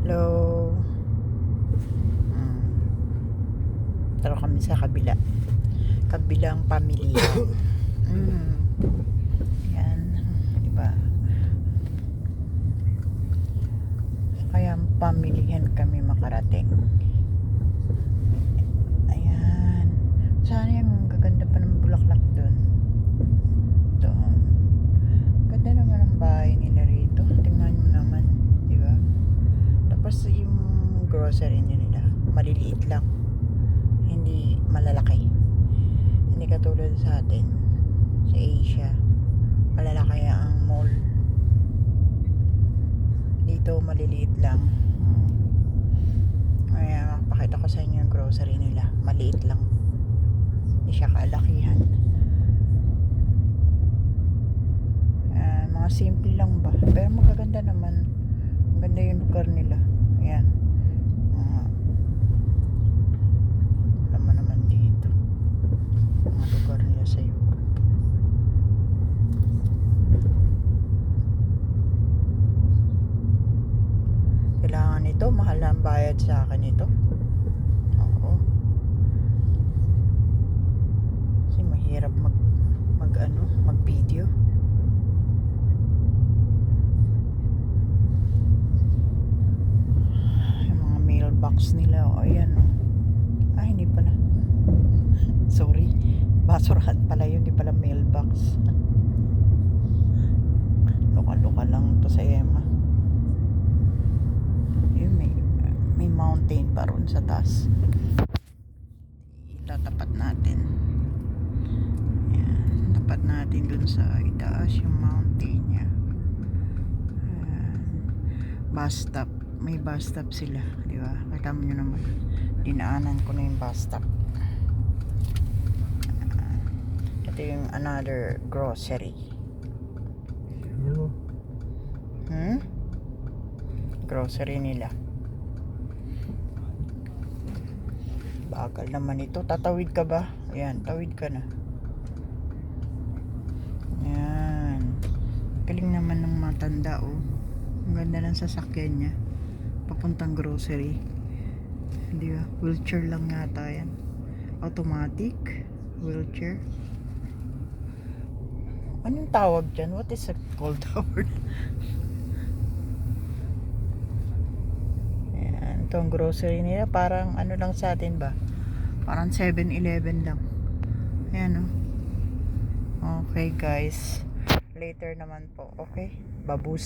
Hello. Tara kami sa kabilang pamilya. Yan, di ba? Kaya pamilihan kami makarating. Ayan. Sana yung gaganda pa ng bulaklak doon. Ito. Ganda naman ang bahay nila rito. Tingnan mo naman, di ba? Tapos yung grocery nila, maliliit lang. Hindi malalaki. Hindi katulad sa atin sa Asia. Malalaki ang mall. Dito maliliit lang. Kaya pakita ko sa inyo yung grocery nila. Maliit lang. Hindi siya kalakihan. Mga simple lang ba? Pero magaganda naman. Maganda yung lugar nila. Ayan. Alam mo naman dito. Mga lugar nila sa Europe. Kailangan ito. Mahal na ang bayad sa akin ito. Oo. Kasi mahirap mag video. Yung mga mailbox nila. O ayan. Hindi pala. Sorry. Basurahan pala yun. Hindi pala mailbox. Luka-luka lang to sa Emma. Yun, may mountain pa ron sa taas. Itatapat natin. Ayan. Tapat natin dun sa itaas yung mountain nya. Bus stop. May bus stop sila. Diba? Kita mo nyo naman. Dinaanan ko na yung bus stop. Ito yung another grocery. Grocery nila. Bagal naman ito. Tatawid ka ba? Ayan, tawid ka na. Ayan. Galing naman ng matanda, oh. Ang ganda ng sasakyan niya. Papuntang grocery. Hindi ba? Wheelchair lang yata yan. Automatic wheelchair. Anong tawag dyan? What is it called? Ayan. Itong grocery nila parang ano lang sa atin ba? Parang 7-Eleven lang. Ayan, oh. Okay guys. Later naman po. Okay? Babus.